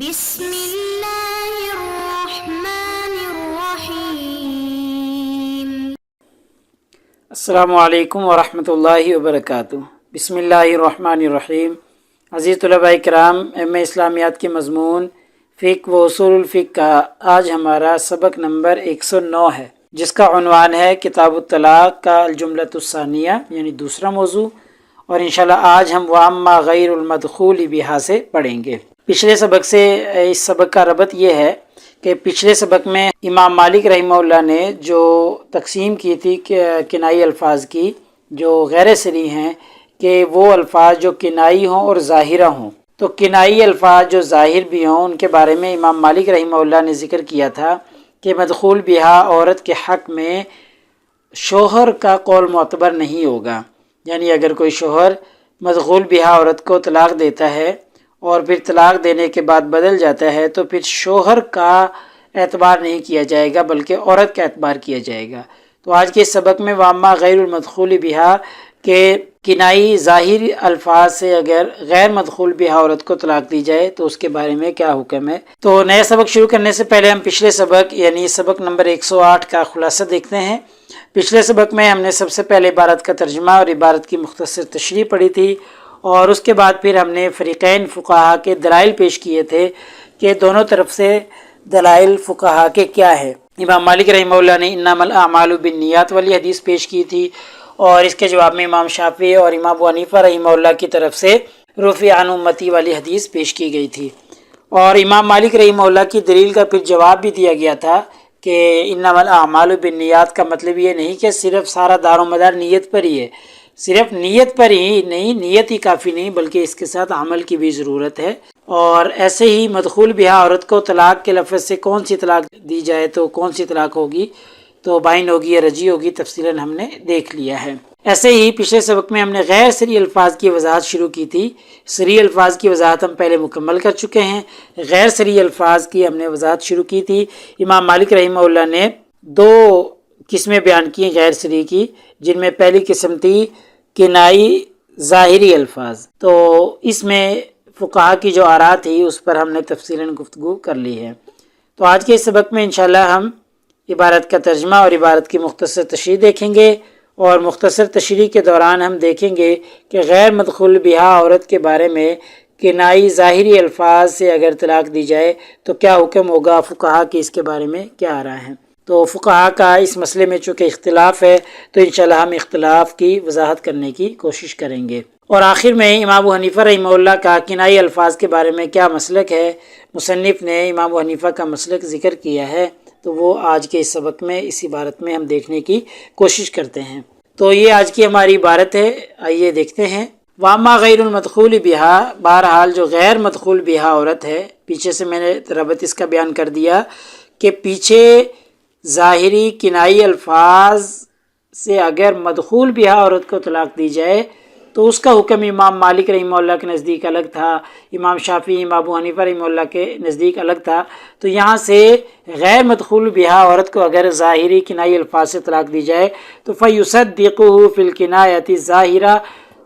بسم اللہ الرحمن الرحیم۔ السلام علیکم ورحمۃ اللہ وبرکاتہ۔ بسم اللہ الرحمن الرحیم۔ عزیز طلباء کرام، ایم اے اسلامیات کے مضمون فقہ و اصول الفقہ کا آج ہمارا سبق نمبر 109 ہے، جس کا عنوان ہے کتاب الطلاق کا الجملۃ الثانیہ، یعنی دوسرا موضوع، اور انشاءاللہ آج ہم واما غیر المدخول بہا سے پڑھیں گے۔ پچھلے سبق سے اس سبق کا ربط یہ ہے کہ پچھلے سبق میں امام مالک رحمہ اللہ نے جو تقسیم کی تھی کنائی الفاظ کی جو غیر صریح ہیں، کہ وہ الفاظ جو کنائی ہوں اور ظاہرہ ہوں، تو کنائی الفاظ جو ظاہر بھی ہوں ان کے بارے میں امام مالک رحمہ اللہ نے ذکر کیا تھا کہ مدخول بہا عورت کے حق میں شوہر کا قول معتبر نہیں ہوگا، یعنی اگر کوئی شوہر مدخول بہا عورت کو طلاق دیتا ہے اور پھر طلاق دینے کے بعد بدل جاتا ہے تو پھر شوہر کا اعتبار نہیں کیا جائے گا بلکہ عورت کا اعتبار کیا جائے گا۔ تو آج کے سبق میں واما غیر المدخول بہا کہ کنائی ظاہر الفاظ سے اگر غیر مدخول بہا عورت کو طلاق دی جائے تو اس کے بارے میں کیا حکم ہے۔ تو نیا سبق شروع کرنے سے پہلے ہم پچھلے سبق یعنی سبق نمبر 108 کا خلاصہ دیکھتے ہیں۔ پچھلے سبق میں ہم نے سب سے پہلے عبارت کا ترجمہ اور عبارت کی مختصر تشریح پڑھی تھی، اور اس کے بعد پھر ہم نے فریقین فقہا کے دلائل پیش کیے تھے کہ دونوں طرف سے دلائل فقہا کے کیا ہے۔ امام مالک رحمہ اللہ نے انما الاعمال بالنیات والی حدیث پیش کی تھی، اور اس کے جواب میں امام شافعی اور امام ابو حنیفہ رحمہ اللہ کی طرف سے رفع عن امتی والی حدیث پیش کی گئی تھی، اور امام مالک رحمہ اللہ کی دلیل کا پھر جواب بھی دیا گیا تھا کہ انما الاعمال بالنیات کا مطلب یہ نہیں کہ صرف سارا دار و مدار نیت پر ہی ہے، صرف نیت پر ہی نہیں، نیت ہی کافی نہیں بلکہ اس کے ساتھ عمل کی بھی ضرورت ہے۔ اور ایسے ہی مدخول بہا عورت کو طلاق کے لفظ سے کون سی طلاق دی جائے تو کون سی طلاق ہوگی، تو بائن ہوگی یا رجی ہوگی، تفصیلاً ہم نے دیکھ لیا ہے۔ ایسے ہی پچھلے سبق میں ہم نے غیر صریح الفاظ کی وضاحت شروع کی تھی۔ صریح الفاظ کی وضاحت ہم پہلے مکمل کر چکے ہیں، غیر صریح الفاظ کی ہم نے وضاحت شروع کی تھی۔ امام مالک رحمہ اللہ نے دو قسمیں بیان کی غیر صریح کی، جن میں پہلی قسم تھی کنائی ظاہری الفاظ۔ تو اس میں فقہا کی جو آراء تھی اس پر ہم نے تفصیلاً گفتگو کر لی ہے۔ تو آج کے اس سبق میں انشاءاللہ ہم عبارت کا ترجمہ اور عبارت کی مختصر تشریح دیکھیں گے، اور مختصر تشریح کے دوران ہم دیکھیں گے کہ غیر مدخول بہا عورت کے بارے میں کنائی ظاہری الفاظ سے اگر طلاق دی جائے تو کیا حکم ہوگا، فقہا کی اس کے بارے میں کیا آراء ہیں۔ تو فقہا کا اس مسئلے میں چونکہ اختلاف ہے تو انشاءاللہ ہم اختلاف کی وضاحت کرنے کی کوشش کریں گے، اور آخر میں امام ابو حنیفہ رحمہ اللہ کا کنائی الفاظ کے بارے میں کیا مسلک ہے۔ مصنف نے امام ابو حنیفہ کا مسلک ذکر کیا ہے، تو وہ آج کے اس سبق میں اس عبارت میں ہم دیکھنے کی کوشش کرتے ہیں۔ تو یہ آج کی ہماری عبارت ہے، آئیے دیکھتے ہیں۔ واما غیر المدخول بہا، بہرحال جو غیر مدخول بہا عورت ہے، پیچھے سے میں نے ربط اس کا بیان کر دیا کہ پیچھے ظاہری کنائی الفاظ سے اگر مدخول بہا عورت کو طلاق دی جائے تو اس کا حکم امام مالک رحمہ اللہ کے نزدیک الگ تھا، امام شافعی امام ابو حنیفہ رحمہ اللہ کے نزدیک الگ تھا۔ تو یہاں سے غیر مدخول بہا عورت کو اگر ظاہری کنائی الفاظ سے طلاق دی جائے تو فیصدقہ فی الکنایۃ الظاہرہ،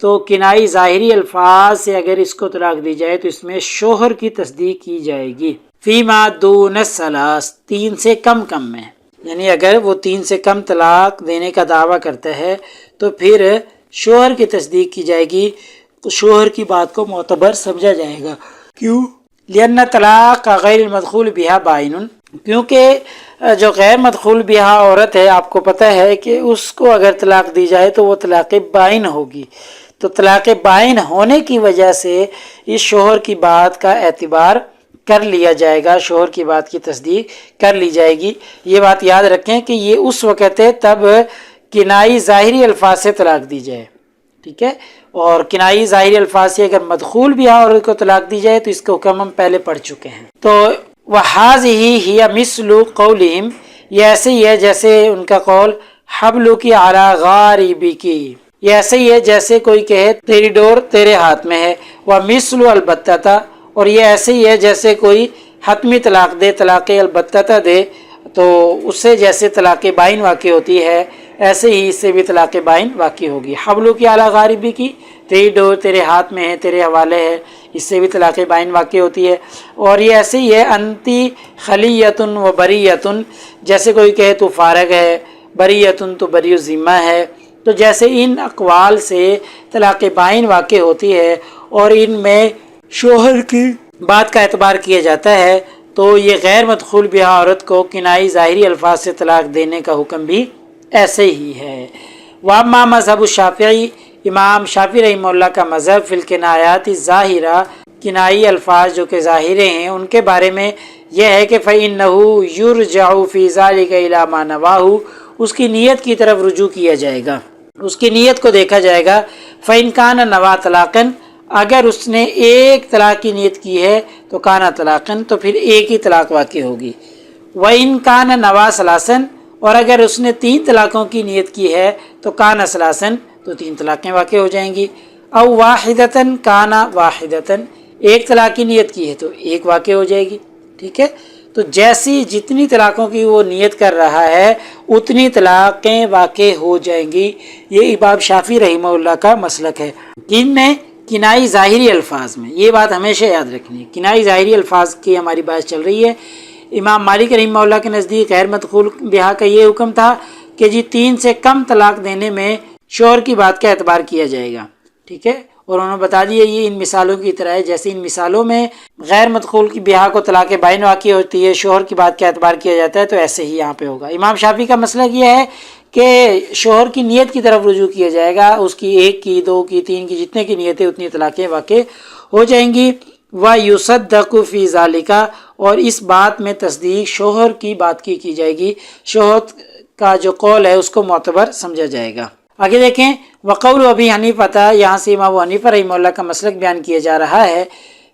تو کنائی ظاہری الفاظ سے اگر اس کو طلاق دی جائے تو اس میں شوہر کی تصدیق کی جائے گی، فیما دون الثلاث، 3 سے کم میں، یعنی اگر وہ 3 سے کم طلاق دینے کا دعویٰ کرتا ہے تو پھر شوہر کی تصدیق کی جائے گی، تو شوہر کی بات کو معتبر سمجھا جائے گا۔ کیوں؟ لأن طلاق غیر المدخول بہا بائن، کیونکہ جو غیر مدخول بہا عورت ہے آپ کو پتہ ہے کہ اس کو اگر طلاق دی جائے تو وہ طلاق بائن ہوگی، تو طلاق بائن ہونے کی وجہ سے اس شوہر کی بات کا اعتبار کر لیا جائے گا، شوہر کی بات کی تصدیق کر لی جائے گی۔ یہ بات یاد رکھیں کہ یہ اس وقت ہے تب کنائی ظاہری الفاظ سے طلاق دی جائے، ٹھیک ہے، اور کنائی ظاہری الفاظ سے اگر مدخول بہا عورت کو طلاق دی جائے تو اس کا حکم ہم پہلے پڑھ چکے ہیں۔ تو وَهَذِهِ هِيَ مِثْلُ قَوْلِهِمْ، یہ ایسے ہی ہے جیسے ان کا قول حَبْلُكِ عَلَى غَارِبِكِ، یہ ایسے ہی ہے جیسے کوئی کہے تیری ڈور تیرے ہاتھ میں ہے، وَمِثْلُ الْبَتَّةَ، اور یہ ایسے ہی ہے جیسے کوئی حتمی طلاق دے، طلاق البتہ دے، تو اس سے جیسے طلاق بائن واقع ہوتی ہے ایسے ہی اس سے بھی طلاق بائن واقع ہوگی۔ حبلو کی اعلیٰ غاربی کی، تیری ڈور تیرے ہاتھ میں ہے، تیرے حوالے ہے، اس سے بھی طلاق بائن واقع ہوتی ہے۔ اور یہ ایسے ہی ہے انتی خلیتن و بریتن، جیسے کوئی کہے تو فارغ ہے، بریتن تو بری الذمہ ہے، تو جیسے ان اقوال سے طلاق بائن واقع ہوتی ہے اور ان میں شوہر کی بات کا اعتبار کیا جاتا ہے، تو یہ غیر مدخول بہا عورت کو کنائی ظاہری الفاظ سے طلاق دینے کا حکم بھی ایسے ہی ہے۔ واما مذہب الشافعی، امام شافعی رحمہ اللہ کا مذہب فی الکنایات الظاہرہ، کنائی الفاظ جو کہ ظاہرے ہیں ان کے بارے میں یہ ہے کہ فإنہ یرجع فی ذلک الی ما نواہ، اس کی نیت کی طرف رجوع کیا جائے گا، اس کی نیت کو دیکھا جائے گا۔ فإن کان نوا طلاقا، اگر اس نے ایک طلاق کی نیت کی ہے تو کانا طلاقن، تو پھر ایک ہی طلاق واقع ہوگی۔ وإن کان نوا ثلاثا، اور اگر اس نے 3 طلاقوں کی نیت کی ہے تو کانا ثلاثا، تو 3 طلاقیں واقع ہو جائیں گی۔ او واحدتن کانا واحدتن، ایک طلاق کی نیت کی ہے تو ایک واقع ہو جائے گی، ٹھیک ہے۔ تو جیسی جتنی طلاقوں کی وہ نیت کر رہا ہے اتنی طلاقیں واقع ہو جائیں گی۔ یہ امام شافعی رحمہ اللہ کا مسلک ہے۔ کن میں؟ کنائی ظاہری الفاظ میں، یہ بات ہمیشہ یاد رکھنی ہے، کنائی ظاہری الفاظ کی ہماری بات چل رہی ہے۔ امام مالک رحمہ اللہ کے نزدیک غیر مدخول بہا کا یہ حکم تھا کہ جی 3 سے کم طلاق دینے میں شوہر کی بات کا اعتبار کیا جائے گا، ٹھیک ہے۔ اور انہوں نے بتا دیا یہ ان مثالوں کی طرح ہے، جیسے ان مثالوں میں غیر مدخول کی بہا کو طلاق بائن واقع ہوتی ہے، شوہر کی بات کا اعتبار کیا جاتا ہے، تو ایسے ہی یہاں پہ ہوگا۔ امام شافعی کا مسلک یہ ہے کہ شوہر کی نیت کی طرف رجوع کیا جائے گا، اس کی 1 کی 2 کی 3 کی جتنے کی نیت ہے اتنی طلاقیں واقع ہو جائیں گی۔ وَيُصَدَّقُ فِي ذَلِكَ، اور اس بات میں تصدیق شوہر کی بات کی جائے گی، شوہر کا جو قول ہے اس کو معتبر سمجھا جائے گا۔ آگے دیکھیں، وقول ابی حنیفہ، یہاں سے امام حنیفہ رحمہ اللہ کا مسلک بیان کیا جا رہا ہے،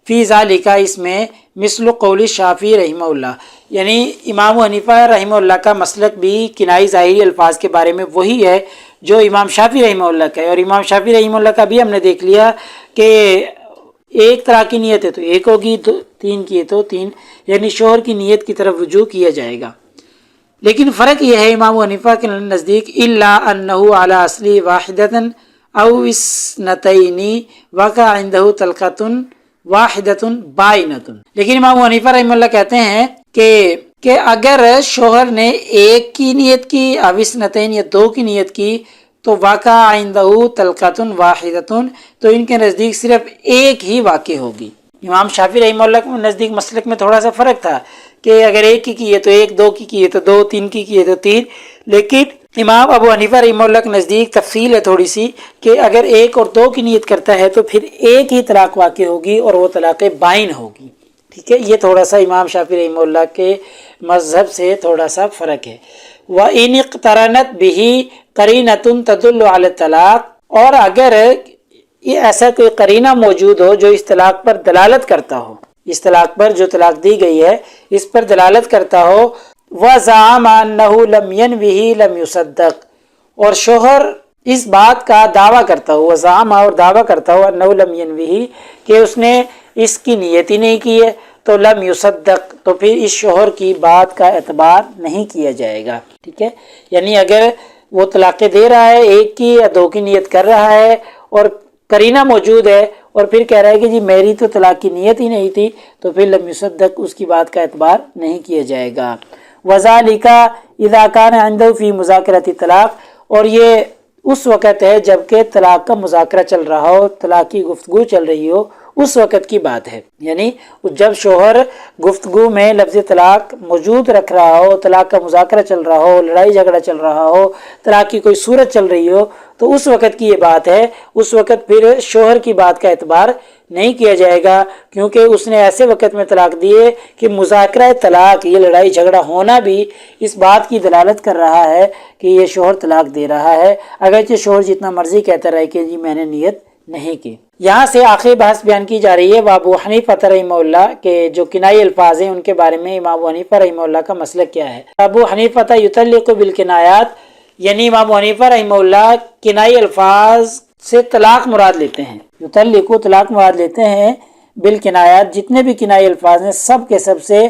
فی ذالک، اس میں مثل قول شافعی رحمہ اللہ، یعنی امام حنیفہ رحمہ اللہ کا مسلک بھی کنائی ظاہری الفاظ کے بارے میں وہی ہے جو امام شافعی رحمہ اللہ کا ہے۔ اور امام شافعی رحمہ اللہ کا بھی ہم نے دیکھ لیا کہ ایک طرح کی نیت ہے تو ایک ہوگی، 3 کی ہے تو 3، یعنی شوہر کی نیت کی طرف رجوع کیا جائے گا۔ لیکن فرق یہ ہے امام حنیفہ کے نزدیک الا انہ علی اصلی واحدۃ او اثنتین وقع عنده طلقۃ واحدۃ بائنۃ، لیکن امام حنیفہ رحمہ اللہ کہتے ہیں کہ اگر شوہر نے 1 کی نیت کی، او اثنتین یا 2 کی نیت کی، تو واقع عنده طلقۃ واحدۃ، تو ان کے نزدیک صرف 1 ہی واقع ہوگی۔ امام شافعی رحمہ اللہ کے نزدیک مسلک میں تھوڑا سا فرق تھا کہ اگر 1 کی ہے تو 1، 2 کی ہے تو 2، 3 کی ہے تو 3، لیکن امام ابو حنیفہ رحمہ اللہ کے نزدیک تفصیل ہے تھوڑی سی کہ اگر 1 اور 2 کی نیت کرتا ہے تو پھر 1 ہی طلاق واقع ہوگی اور وہ طلاق بائن ہوگی، ٹھیک ہے۔ یہ تھوڑا سا امام شافعی رحمہ اللہ کے مذہب سے تھوڑا سا فرق ہے۔ وَإِنِ اقْتَرَنَتْ بِهِ قَرِينَةٌ تَدُلُّ عَلَى الطَّلَاقِ، اور اگر یہ ایسا کوئی قرینہ موجود ہو جو اس طلاق پر دلالت کرتا ہو، اس طلاق پر جو طلاق دی گئی ہے اس پر دلالت کرتا ہو، وَزَعَمَ أَنَّهُ لَمْ يَنْوِهِ لَمْ يُصَدَّقْ، اور شوہر اس بات کا دعویٰ کرتا ہو، وَزَعَمَ، اور دعویٰ کرتا ہو، أَنَّهُ لَمْ يَنْوِهِ، کہ اس نے اس کی نیت ہی نہیں کی ہے، تو لم يصدق، تو پھر اس شوہر کی بات کا اعتبار نہیں کیا جائے گا، ٹھیک ہے۔ یعنی اگر وہ طلاقیں دے رہا ہے 1 کی یا 2 کی نیت کر رہا ہے اور قرینہ موجود ہے اور پھر کہہ رہا ہے کہ جی میری تو طلاق کی نیت ہی نہیں تھی، تو پھر لم يصدق، اس کی بات کا اعتبار نہیں کیا جائے گا۔ وَذَلِكَ إِذَا كَانَ عِنْدَهُ فِي مُذَاكَرَةِ الطَّلَاقِ، اور یہ اس وقت ہے جبکہ طلاق کا مذاکرہ چل رہا ہو، طلاق کی گفتگو چل رہی ہو، اس وقت کی بات ہے۔ یعنی جب شوہر گفتگو میں لفظ طلاق موجود رکھ رہا ہو، طلاق کا مذاکرہ چل رہا ہو، لڑائی جھگڑا چل رہا ہو، طلاق کی کوئی صورت چل رہی ہو، تو اس وقت کی یہ بات ہے۔ اس وقت پھر شوہر کی بات کا اعتبار نہیں کیا جائے گا، کیونکہ اس نے ایسے وقت میں طلاق دیے کہ مذاکرہ طلاق، یہ لڑائی جھگڑا ہونا بھی اس بات کی دلالت کر رہا ہے کہ یہ شوہر طلاق دے رہا ہے، اگرچہ شوہر جتنا مرضی کہتا رہے کہ جی میں نے نیت نہیں کی۔ یہاں سے آخری بحث بیان کی جا رہی ہے ابو حنیفہ رحمہ اللہ کے جو کنائی الفاظ ہیں ان کے بارے میں امام حنیفہ رحمہ اللہ کا مسلک کیا ہے۔ ابو حنیفہ یطلق بالکنایات، یعنی امام حنیفہ رحمہ اللہ کنائی الفاظ سے طلاق مراد لیتے ہیں، یطلق طلاق مراد لیتے ہیں، بالکنایات جتنے بھی کنائی الفاظ ہیں سب کے سب سے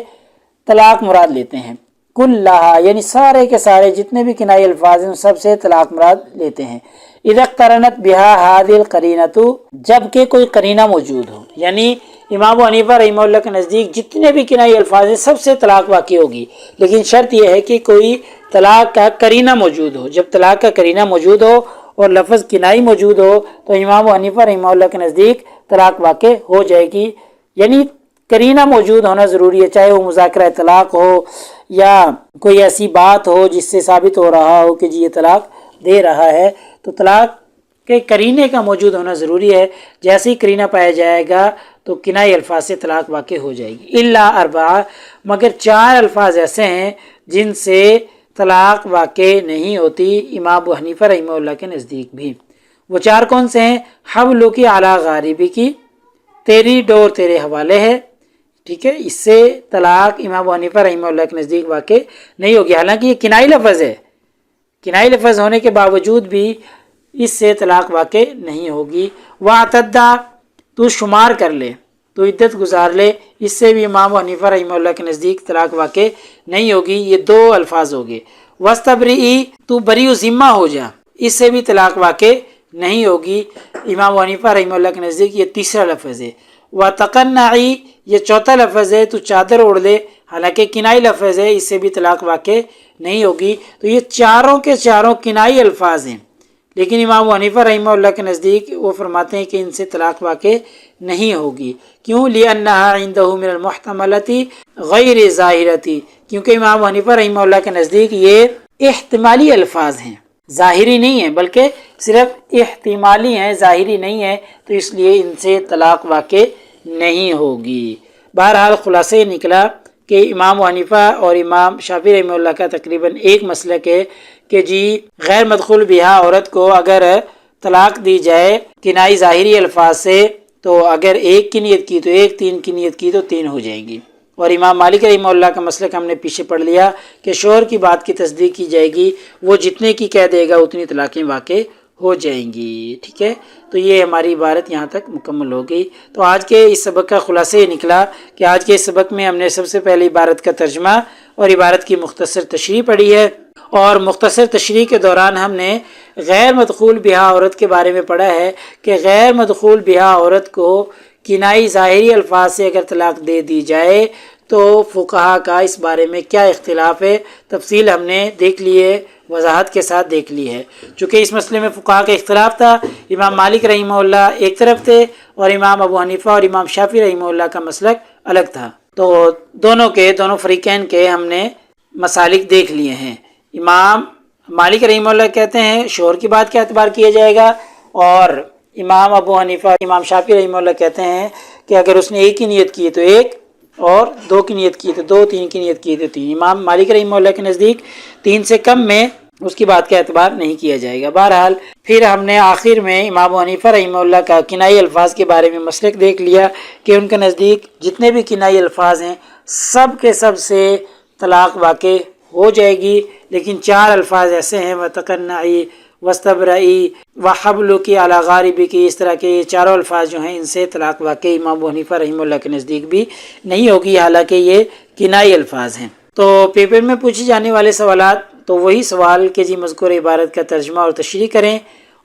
طلاق مراد لیتے ہیں۔ کلھا یعنی سارے کے سارے جتنے بھی کنائی الفاظ ہیں سب سے طلاق مراد لیتے ہیں۔ اذا اقترنت بہا هذه القرینۃ جب کہ کوئی قرینہ موجود ہو، یعنی امام ابو حنیفہ رحمہ اللہ کے نزدیک جتنے بھی کنائی الفاظ ہیں سب سے طلاق واقع ہوگی، لیکن شرط یہ ہے کہ کوئی طلاق کا قرینہ موجود ہو۔ جب طلاق کا قرینہ موجود ہو اور لفظ کنائی موجود ہو تو امام ابو حنیفہ رحمہ اللہ کے نزدیک طلاق واقع ہو جائے گی، یعنی قرینہ موجود ہونا ضروری ہے، چاہے وہ مذاکرہ طلاق ہو یا کوئی ایسی بات ہو جس سے ثابت ہو رہا ہو کہ جی یہ طلاق دے رہا ہے، تو طلاق کے قرینے کا موجود ہونا ضروری ہے۔ جیسے ہی قرینہ پایا جائے گا تو کنائی الفاظ سے طلاق واقع ہو جائے گی۔ الا اربعہ مگر 4 الفاظ ایسے ہیں جن سے طلاق واقع نہیں ہوتی امام ابو حنیفہ رحمہ اللہ کے نزدیک بھی۔ وہ 4 کون سے ہیں؟ حبلک علی غاربک تیری ڈور تیرے حوالے ہے، ٹھیک ہے، اس سے طلاق امام ابو حنیفہ رحمہ اللہ کے نزدیک واقع نہیں ہوگی، حالانکہ یہ کنائی لفظ ہے، کنائی لفظ ہونے کے باوجود بھی اس سے طلاق واقع نہیں ہوگی۔ واعتدہ تو شمار کر لے، تو عدت گزار لے، اس سے بھی امام ابو حنیفہ رحمہ اللہ کے نزدیک طلاق واقع نہیں ہوگی۔ یہ 2 الفاظ ہو گئے۔ واستبرئی تو بری و ذمہ ہو جا، اس سے بھی طلاق واقع نہیں ہوگی امام ابو حنیفہ رحمہ اللہ کے نزدیک۔ یہ تیسرا لفظ ہے۔ وتقنعی یہ چوتھا لفظ ہے، تو چادر اوڑھ لے، حالانکہ کنائی لفظ ہے، اس سے بھی طلاق واقع نہیں ہوگی۔ تو یہ چاروں کے چاروں کنائی الفاظ ہیں، لیکن امام ابو حنیفہ رحمہ اللہ کے نزدیک وہ فرماتے ہیں کہ ان سے طلاق واقع نہیں ہوگی۔ کیوں؟ لِأَنَّهَا عِنْدَهُ مِنَ الْمُحْتَمَلَةِ غَيْرِ ظَاهِرَةِ کیونکہ امام ابو حنیفہ رحمہ اللہ کے نزدیک یہ احتمالی الفاظ ہیں، ظاہری نہیں ہیں، بلکہ صرف احتمالی ہیں، ظاہری نہیں ہیں، تو اس لیے ان سے طلاق واقع نہیں ہوگی۔ بہرحال خلاصہ یہ نکلا کہ امام ابو حنیفہ اور امام شافعی رحمہ اللہ کا تقریباً ایک مسلک ہے کہ جی غیر مدخول بہا عورت کو اگر طلاق دی جائے کنائی ظاہری الفاظ سے، تو اگر 1 کی نیت کی تو 1، 3 کی نیت کی تو 3 ہو جائیں گی۔ اور امام مالک رحمہ اللہ کا مسلک ہم نے پیچھے پڑھ لیا کہ شوہر کی بات کی تصدیق کی جائے گی، وہ جتنے کی کہہ دے گا اتنی طلاقیں واقع ہو جائیں گی، ٹھیک ہے۔ تو یہ ہماری عبارت یہاں تک مکمل ہو گئی۔ تو آج کے اس سبق کا خلاصہ یہ نکلا کہ آج کے اس سبق میں ہم نے سب سے پہلے عبارت کا ترجمہ اور عبارت کی مختصر تشریح پڑھی ہے، اور مختصر تشریح کے دوران ہم نے غیر مدخول بہا عورت کے بارے میں پڑھا ہے کہ غیر مدخول بہا عورت کو کنائی ظاہری الفاظ سے اگر طلاق دے دی جائے تو فقہا کا اس بارے میں کیا اختلاف ہے، تفصیل ہم نے دیکھ لی ہے، وضاحت کے ساتھ دیکھ لی ہے۔ چونکہ اس مسئلے میں فقہا کا اختلاف تھا، امام مالک رحمہ اللہ ایک طرف تھے اور امام ابو حنیفہ اور امام شافعی رحمہ اللہ کا مسلک الگ تھا، تو دونوں فریقین کے ہم نے مسالک دیکھ لیے ہیں۔ امام مالک رحمہ اللہ کہتے ہیں شوہر کی بات کا اعتبار کیا جائے گا، اور امام ابو حنیفہ امام شافعی رحمہ اللہ کہتے ہیں کہ اگر اس نے 1 کی نیت کی تو 1، اور 2 کی نیت کی تو 2، 3 کی نیت کی تو 3۔ امام مالک رحمہ اللہ کے نزدیک 3 سے کم میں اس کی بات کا اعتبار نہیں کیا جائے گا۔ بہرحال پھر ہم نے آخر میں امام ابو حنیفہ رحمہ اللہ کا کنائی الفاظ کے بارے میں مسلک دیکھ لیا کہ ان کے نزدیک جتنے بھی کنائی الفاظ ہیں سب کے سب سے طلاق واقع ہو جائے گی، لیکن 4 الفاظ ایسے ہیں وتقنعی، واستبرئی، وحبلک علی غاربک، اس طرح کے 4 الفاظ جو ہیں ان سے طلاق واقع امام ابو حنیفہ رحمہ اللہ کے نزدیک بھی نہیں ہوگی، حالانکہ یہ کنائی الفاظ ہیں۔ تو پیپر میں پوچھے جانے والے سوالات تو وہی سوال کہ جی مذکور عبارت کا ترجمہ اور تشریح کریں،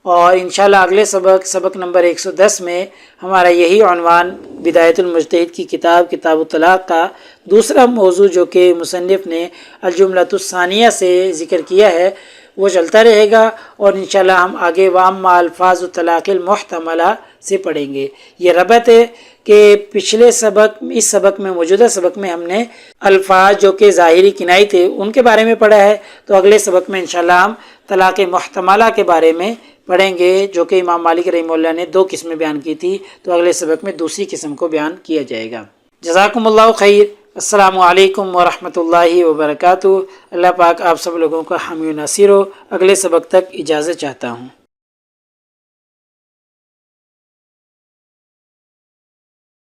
اور انشاءاللہ اگلے سبق نمبر 110 میں ہمارا یہی عنوان بدایت المجتہد کی کتاب الطلاق کا دوسرا موضوع جو کہ مصنف نے الجملۃ الثانیہ سے ذکر کیا ہے وہ چلتا رہے گا، اور انشاءاللہ ہم آگے واما الفاظ الطلاق المحتملہ سے پڑھیں گے۔ یہ ربط ہے کہ پچھلے سبق اس سبق میں موجودہ سبق میں ہم نے الفاظ جو کہ ظاہری کنائی تھے ان کے بارے میں پڑھا ہے، تو اگلے سبق میں انشاءاللہ ہم طلاق محتملہ کے بارے میں پڑھیں گے جو کہ امام مالک رحمہ اللہ نے 2 قسمیں بیان کی تھی، تو اگلے سبق میں دوسری قسم کو بیان کیا جائے گا۔ جزاکم اللہ خیر، السلام علیکم ورحمۃ اللہ وبرکاتہ۔ اللہ پاک آپ سب لوگوں کا حامی و ناصر ہو۔ اگلے سبق تک اجازت چاہتا ہوں۔